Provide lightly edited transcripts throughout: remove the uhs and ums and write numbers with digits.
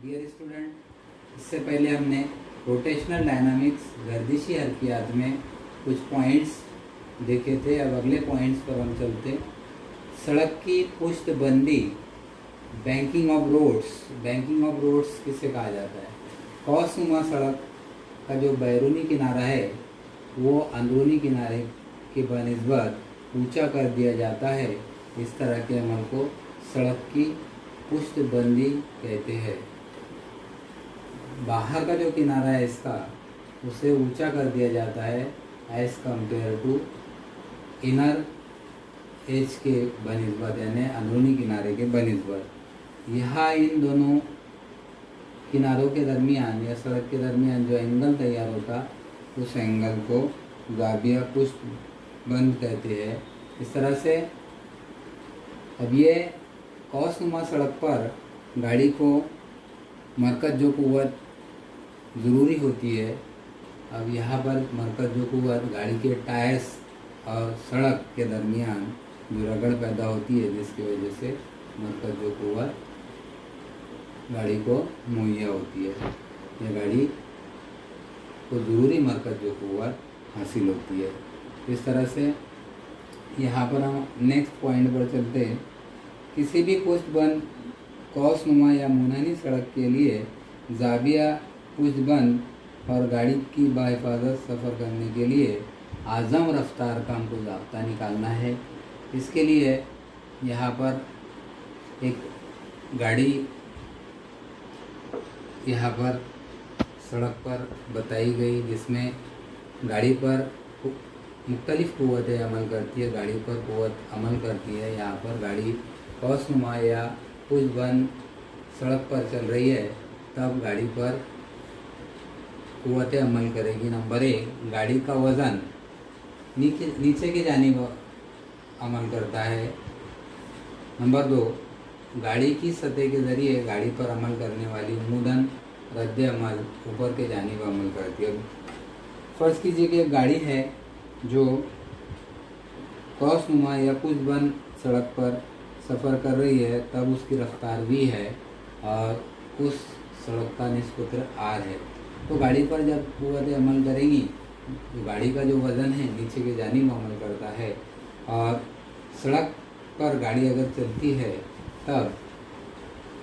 Dear student, इससे पहले हमने रोटेशनल डायनामिक्स गर्दिशी हरकियात में कुछ पॉइंट्स देखे थे। अब अगले पॉइंट्स पर हम चलते। सड़क की पुष्टबंदी, banking of roads. Banking of roads किसे कहा जाता है? कौसनुमा सड़क का जो बैरूनी किनारा है वो अंदरूनी किनारे के बनिस्बत ऊंचा कर दिया जाता है। इस तरह के अमल को सड़क की पुष्टबंदी कहते हैं। बाहर का जो किनारा है इसका, उसे ऊंचा कर दिया जाता है as compare to inner edge के बनिस्बत, यानी अंदरूनी किनारे के बनिस्बत। यहाँ इन दोनों किनारों के दरमियान या सड़क के दरमियान जो एंगल तैयार होता, उस एंगल को जाबिया पुष्टबंद कहते हैं। इस तरह से अब ये कौसनुमा सड़क पर गाड़ी को मरकज जो कुव्वत ज़रूरी होती है, अब यहाँ पर मरकज जो कुव्वत गाड़ी के टायर्स और सड़क के दरमियान जो रगड़ पैदा होती है, जिसकी वजह से मरकज जो कुव्वत गाड़ी को मुहैया होती है या गाड़ी को ज़रूरी मरकज जो कुव्वत हासिल होती है। इस तरह से यहाँ पर हम नेक्स्ट पॉइंट पर चलते हैं। किसी भी पुष्टबंद कौसनुमा या मुनहनी सड़क के लिए जाबिया पुष्टबंद और गाड़ी की बाहिफाजत सफ़र करने के लिए आज़म रफ्तार का हमको ज़ाब्ता निकालना है। इसके लिए यहाँ पर एक गाड़ी यहाँ पर सड़क पर बताई गई, जिसमें गाड़ी पर मुख्तलिफ़ क़ुव्वतें अमल करती है, गाड़ी पर क़ुव्वत अमल करती है। यहाँ पर गाड़ी कौसनुमा या पुष्टबंद सड़क पर चल रही है, तब गाड़ी पर क़ुव्वतें अमल करेगी। नंबर 1, गाड़ी का वज़न नीचे की जानिब अमल करता है। नंबर 2, गाड़ी की सतह के ज़रिए गाड़ी पर अमल करने वाली उमूदन रद्द अमल ऊपर के जानिब अमल करती है। फ़र्ज़ कीजिए कि एक गाड़ी है जो कौसनुमा या पुष्टबंद सड़क पर सफ़र कर रही है, तब उसकी रफ्तार v है और उस सड़क का निस्बत r है। तो गाड़ी पर जब क़ुव्वतें अमल करेंगी, तो गाड़ी का जो वज़न है नीचे के जानिब अमल करता है, और सड़क पर गाड़ी अगर चलती है तब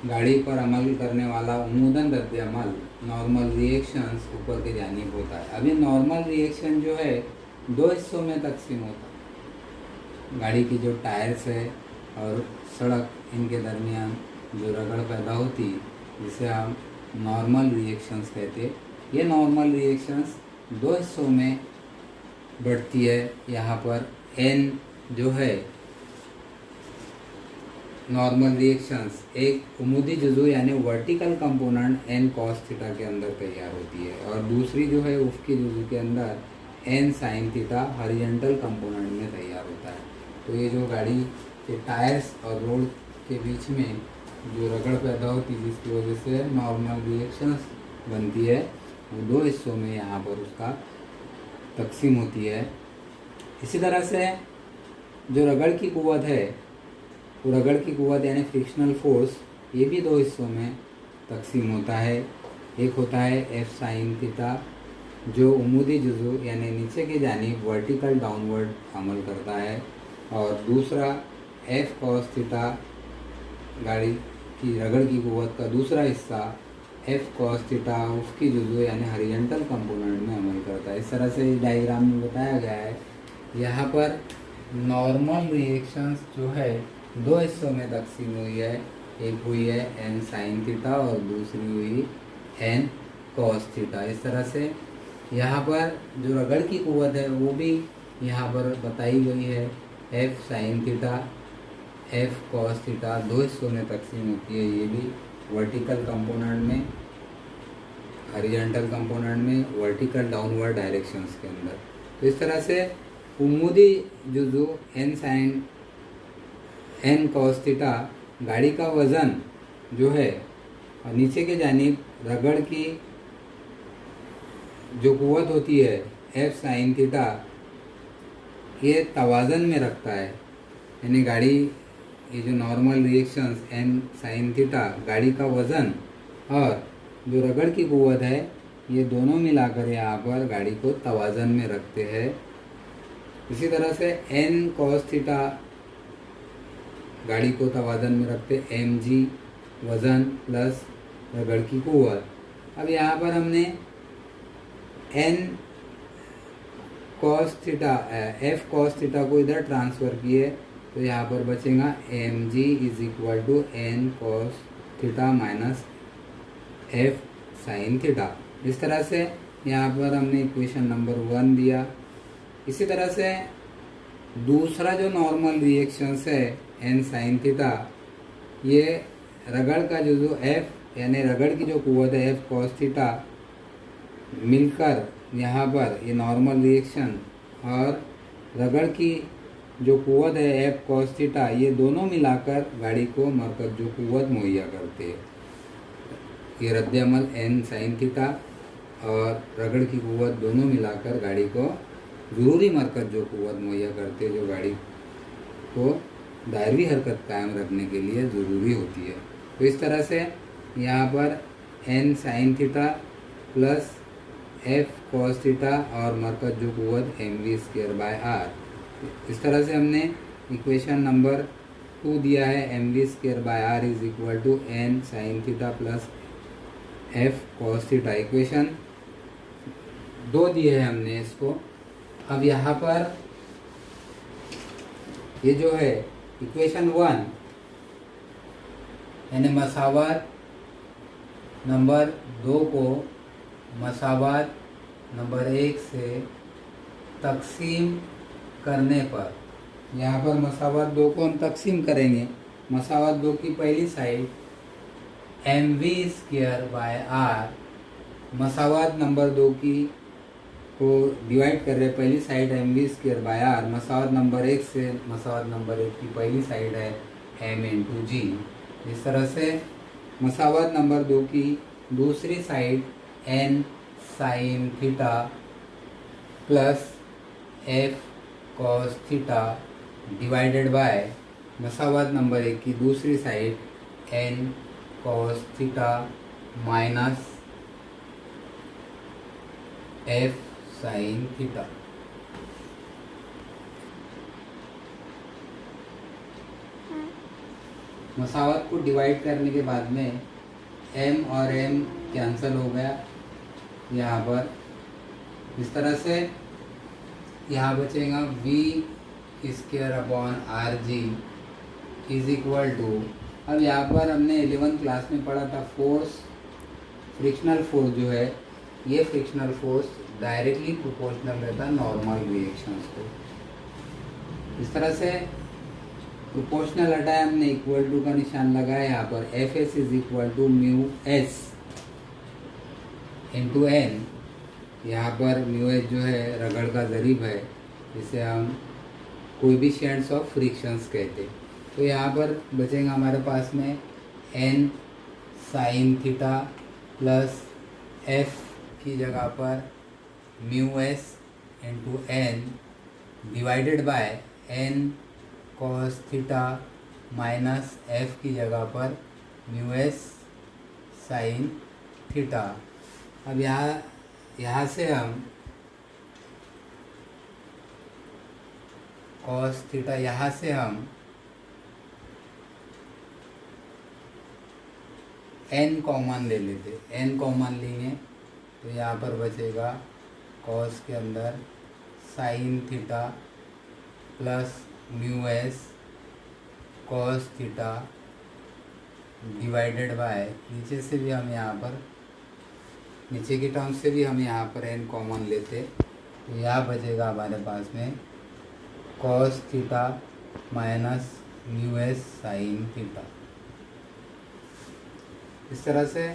गाड़ी पर अमल करने वाला उमूदन रद्द अमल नॉर्मल रिएक्शंस ऊपर के जानिब होता है। अब ये नॉर्मल रिएक्शन जो है 2 हिस्सों में तकसीम होता है। गाड़ी की जो टायर्स है और सड़क, इनके दरमियान जो रगड़ पैदा होती, जिसे हम नॉर्मल रिएक्शंस कहते हैं। ये नॉर्मल रिएक्शंस 2 हिस्सों में बढ़ती है। यहाँ पर n जो है नॉर्मल रिएक्शंस एक उमूदी जुज़ू यानी vertical component n cos theta के अंदर तैयार होती है, और दूसरी जो है उफ़क़ी जुज़ू के अंदर n sin theta horizontal component में तैयार होता है। तो ये जो गाड़ी के टायर्स और रोड के बीच में जो रगड़ पैदा होती है, जिसकी वजह से नॉर्मल रिएक्शंस बनती है, वो 2 हिस्सों में यहाँ पर उसका तकसीम होती है। इसी तरह से जो रगड़ की क़ुव्वत है, वो रगड़ की क़ुव्वत यानी फ्रिक्शनल फोर्स, ये भी 2 हिस्सों में तकसीम होता है। एक होता है F sin थीटा, जो उमूदी जुज़ू यानी नीचे की जानिब वर्टिकल डाउनवर्ड अमल करता है, और दूसरा F cos थीटा गाड़ी की रगड़ की क़ुव्वत का दूसरा हिस्सा F cos थीटा उफ़क़ी जुज़ू यानी हॉरिजॉन्टल कंपोनेंट में अमल करता है। इस तरह से इस डायग्राम में बताया गया है। यहाँ पर नॉर्मल रिएक्शंस जो है 2 हिस्सों में तकसीम हुई है। एक हुई है n sin थीटा और दूसरी हुई n cos थीटा। इस तरह से यहाँ पर जो रगड़ की क़ुव्वत है वो भी यहाँ पर बताई गई है। F sin theta F cos theta 2 हिस्सों में तकसीम होती है। ये भी वर्टिकल कंपोनेंट में, हॉरिजॉन्टल कंपोनेंट में, वर्टिकल डाउनवर्ड डायरेक्शंस के अंदर। तो इस तरह से उमूदी जुज़ू n cos थीटा गाड़ी का वज़न जो है, और नीचे के जानिब रगड़ की जो क़ुव्वत होती है F sin थीटा, ये तवाज़न में रखता है। यानी गाड़ी ये जो normal reactions n sin theta, गाड़ी का वज़न और जो रगड़ की कुव्वत है ये दोनों मिलाकर यहाँ पर गाड़ी को तवाज़न में रखते हैं। इसी तरह से एन कॉस थीटा गाड़ी को तवाज़न में रखते एम जी वज़न प्लस रगड़ की कुव्वत। अब यहाँ पर हमने N cos theta F cos theta को इधर ट्रांसफ़र किए तो यहाँ पर बचेगा M G is equal to N cos theta minus F sine theta. इस तरह से यहाँ पर हमने इक्वेशन नंबर 1 दिया। इसी तरह से दूसरा जो नॉर्मल रिएक्शंस है एन साइन थीटा, ये रगड़ का जो एफ यानी रगड़ की जो कुव्वत है एफ कॉस थीटा मिलकर यहाँ पर ये नॉर्मल रिएक्शन और रगड़ की जो कुव्वत है एफ कॉस थीटा ये दोनों मिलाकर गाड़ी को मरकज जो कुव्वत मुहैया करते हैं। ये रद्द-ए-अमल एन साइन थीटा और रगड़ की कुव्वत दोनों मिलाकर गाड़ी को ज़रूरी मरकज जो कुव्वत मुहैया करते हैं जो गाड़ी को दायरवी हरकत कायम रखने के लिए ज़रूरी होती है। तो इस तरह से यहाँ पर N sine theta plus F cos theta और मरकज जो कुव्वत M V square by R, इस तरह से हमने इक्वेशन नंबर 2 दिया है M V square by R is equal to N sine theta plus F cos theta. Equation 2 दिए है हमने इसको। अब यहाँ पर ये जो है इक्वेशन 1 यानी मसावत नंबर 2 को मसावत नंबर 1 से तकसीम करने पर, यहाँ पर मसावत 2 को हम तकसीम करेंगे। मसावत 2 की पहली side M V square by R, मसावत नंबर 2 की को डिवाइड कर रहे हैं। पहली side M V square by R, मसावत नंबर 1 से मसावत नंबर 1 की पहली साइड है एम इंटू जी। इस तरह से मसावत नंबर 2 की दूसरी side N sine theta plus F cos theta divided by मसावत नंबर 1 की दूसरी side N cos theta minus F sine theta. मसावत को डिवाइड करने के बाद में m और m कैंसिल हो गया यहाँ पर। इस तरह से यहाँ बचेगा v square upon R G is equal to, अब यहाँ पर हमने 11th क्लास में पढ़ा था फोर्स, फ्रिक्शनल फोर्स जो है ये फ्रिक्शनल फोर्स डायरेक्टली प्रोपोर्शनल रहता है नॉर्मल रिएक्शंस को। इस तरह से प्रोपोर्शनल हटाया हमने, इक्वल टू का निशान लगाया यहाँ पर। F S is equal to mu S into N, यहाँ पर म्यू एस जो है रगड़ का ज़रीब है, जिसे हम कोएफिशिएंट्स ऑफ फ्रिक्शंस कहते हैं। तो यहाँ पर बचेगा हमारे पास में N sine theta plus F की जगह पर mu S into N divided by N cos theta minus F की जगह पर म्यू एस साइन थीटा। अब यहाँ से हम कॉस थीटा, यहाँ से हम एन कॉमन ले लेते, एन कॉमन लेंगे तो यहाँ पर बचेगा कॉस के अंदर sign theta plus mu S cos theta divided bye, नीचे से भी हम यहाँ पर नीचे की टर्म से भी हम यहाँ पर एन कॉमन लेते तो यहाँ बचेगा हमारे पास में cos theta minus mu S sine theta. इस तरह से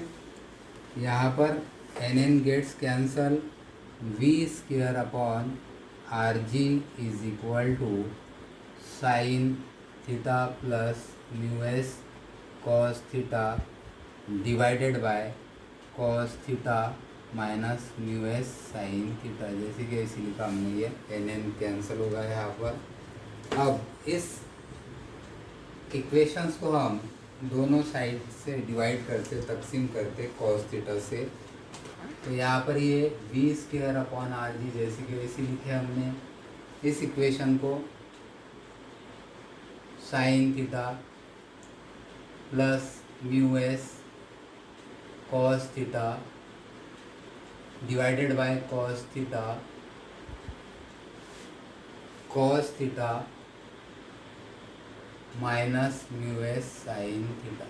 यहाँ पर N N gets cancel, V square upon R G is equal to sine theta plus mu S cos theta divided by cos theta minus mu S sine theta. जैसे कि ऐसे लिखा हमने, ये एन एन कैंसिल होगा यहाँ पर। अब इस इक्वेशंस को हम दोनों साइड से डिवाइड करते, तकसीम करते कॉस थीटा से, तो यहाँ पर ये V square upon R G जैसे कि वैसे लिखे हमने। इस इक्वेशन को sine theta plus mu S cos theta divided by cos theta minus mu S sine theta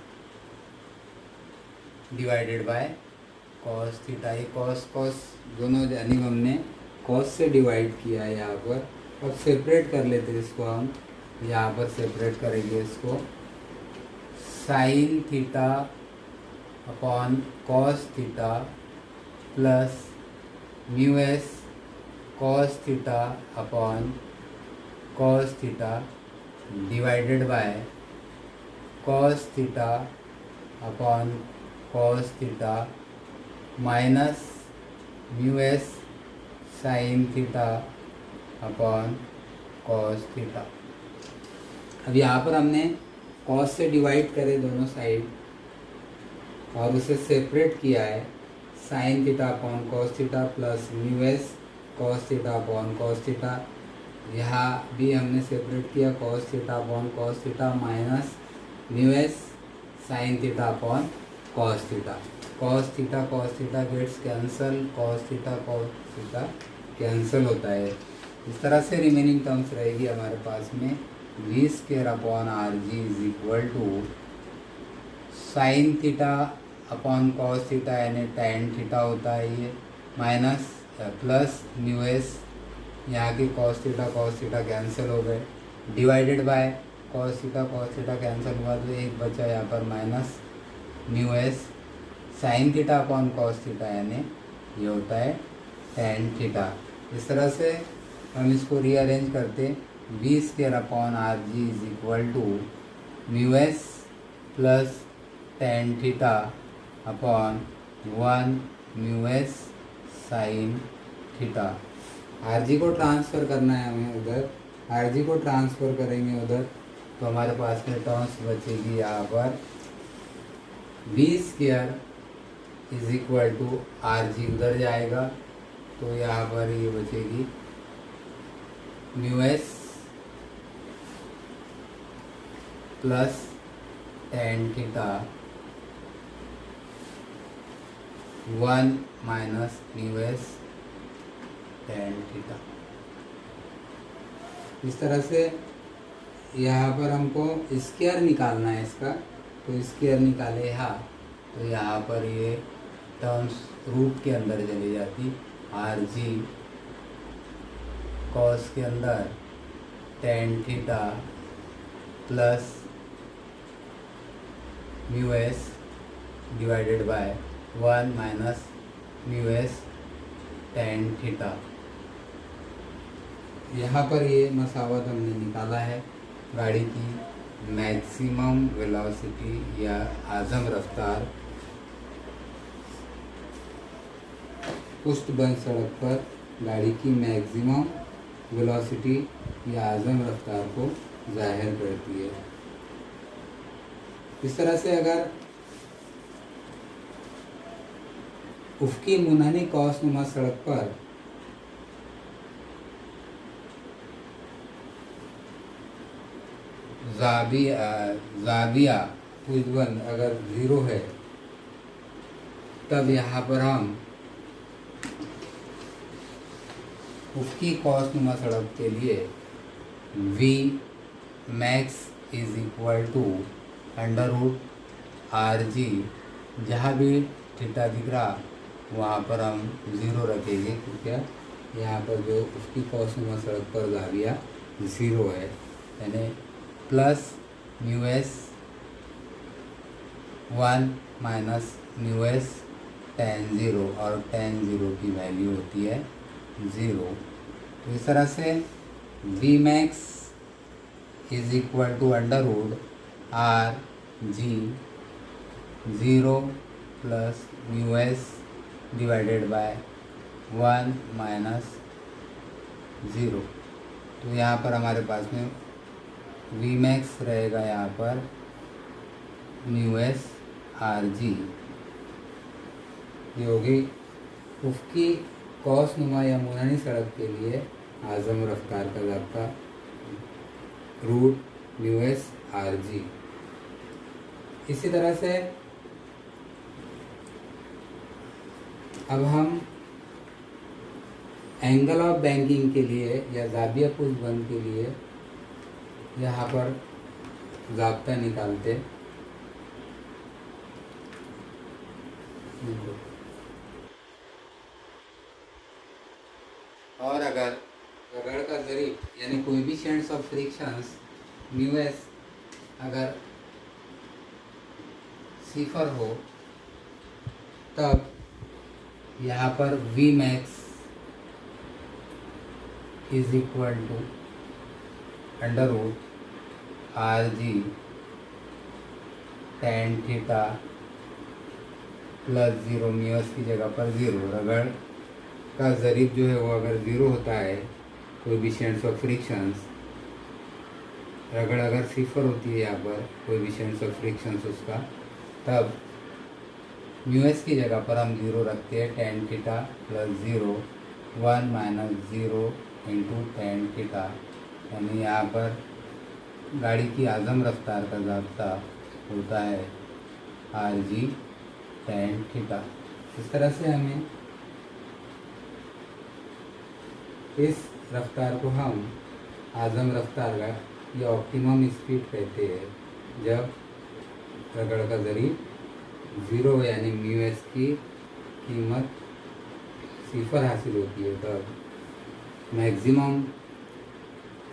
divided by cos theta. ये कॉस दोनों जानिब हमने कॉस से डिवाइड किया है यहाँ पर। अब सेपरेट कर लेते हैं इसको हम, यहाँ पर सेपरेट करेंगे इसको। Sign theta upon cos theta plus mu S cos theta upon cos theta divided by cos theta upon cos theta minus mu S sine theta upon cos theta. अब यहाँ पर हमने कॉस से डिवाइड करे दोनों side और उसे separate किया है। Sine theta upon cos theta plus mu S cos theta upon cos theta, यहाँ भी हमने सेपरेट किया cos theta upon cos theta minus mu S sine theta upon cos theta. Cos theta gets cancel, cos theta cancel होता है। इस तरह से remaining terms रहेगी हमारे पास में V square upon R G is equal to sine theta upon cos theta यानी टैन थीटा होता है ये, माइनस प्लस म्यू एस, यहाँ की कॉस थीटा कैंसिल हो गए, divided by cos theta cancel हुआ तो एक बचा यहाँ पर minus mu S sine theta upon cos theta यानी ये होता है टैन थीटा। इस तरह से हम इसको रीअरेंज करते, V square upon R G is equal to mu S plus tan theta upon 1 mu S sine theta. R G को ट्रांसफ़र करना है हमें उधर, आर जी को ट्रांसफ़र करेंगे उधर तो हमारे पास में टर्म्स बचेगी यहाँ पर V square is equal to R G उधर जाएगा तो यहाँ पर ये बचेगी mu S plus tan theta 1 minus mu S tan theta. इस तरह से यहाँ पर हमको स्क्वायर निकालना है इसका, तो स्क्वायर निकाले यहाँ तो यहाँ पर ये टर्म्स रूट के अंदर चली जाती, आर जी कॉस के अंदर tan theta plus mu S divided by 1 minus mu S tan theta. यहाँ पर ये मसावत हमने निकाला है गाड़ी की मैक्सिमम वेलोसिटी या आज़म रफ्तार पुष्टबंद सड़क पर गाड़ी की मैक्सिमम वेलोसिटी या आज़म रफ्तार को जाहिर करती है। इस तरह से अगर उफ़क़ी मुनहनी कॉसनुमा सड़क पर जाविया पुष्टबंद अगर 0 है तब यहाँ पर हम उफ़क़ी कॉसनुमा सड़क के लिए V max is equal to √RG, जहाँ भी थीटा दिख रहा वहाँ पर हम 0 रखेंगे क्योंकि यहाँ पर जो उफ़क़ी कॉसनुमा सड़क पर जाविया 0 है, यानी plus mu S 1 minus mu S tan 0 और tan 0 की वैल्यू होती है 0। तो इस तरह से V max is equal to √RG 0 plus mu S divided by 1 minus 0। तो यहाँ पर हमारे पास में वी मैक्स रहेगा यहाँ पर म्यू एस आर जी, ये होगी उफ़क़ी कौस नुमा या मुनानी सड़क के लिए आज़म रफ्तार का ज़ाब्ता, root mu S R G. इसी तरह से अब हम एंगल ऑफ बैंकिंग के लिए या ज़ाविया पुश बंद के लिए यहाँ पर ज़ाब्ता निकालते। और अगर रगड़ का ज़रीब यानी coefficients of frictions mu S अगर सिफर हो तब यहाँ पर V max is equal to under root R G tan theta plus zero, mu S की जगह पर ज़ीरो। रगड़ का ज़रीब जो है वो अगर ज़ीरो होता है, कोएफिशिएंट्स ऑफ फ्रिक्शंस, रगड़ अगर सिफर होती है यहाँ पर कोएफिशिएंट्स ऑफ फ्रिक्शंस उसका, तब म्यू एस की जगह पर हम ज़ीरो रखते हैं। Ten theta plus zero, one minus zero into tan theta, यानी यहाँ पर गाड़ी की आज़म रफ्तार का ज़ाब्ता होता है आर जी टेन थीटा। इस तरह से हमें इस रफ्तार को हम आज़म रफ्तार का या ऑप्टिमम स्पीड कहते हैं, जब रगड़ का ज़रीब ज़ीरो यानी म्यू एस की कीमत सिफर हासिल होती है, तब मैक्सिमम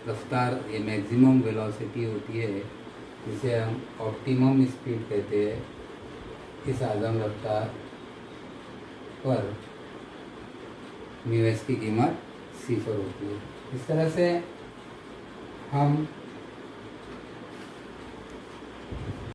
रफ्तार या मैक्सिमम वेलोसिटी होती है, जिसे हम ऑप्टिमम स्पीड कहते हैं। इस आज़म रफ्तार पर म्यू एस की कीमत सिफर होती है। इस तरह से हम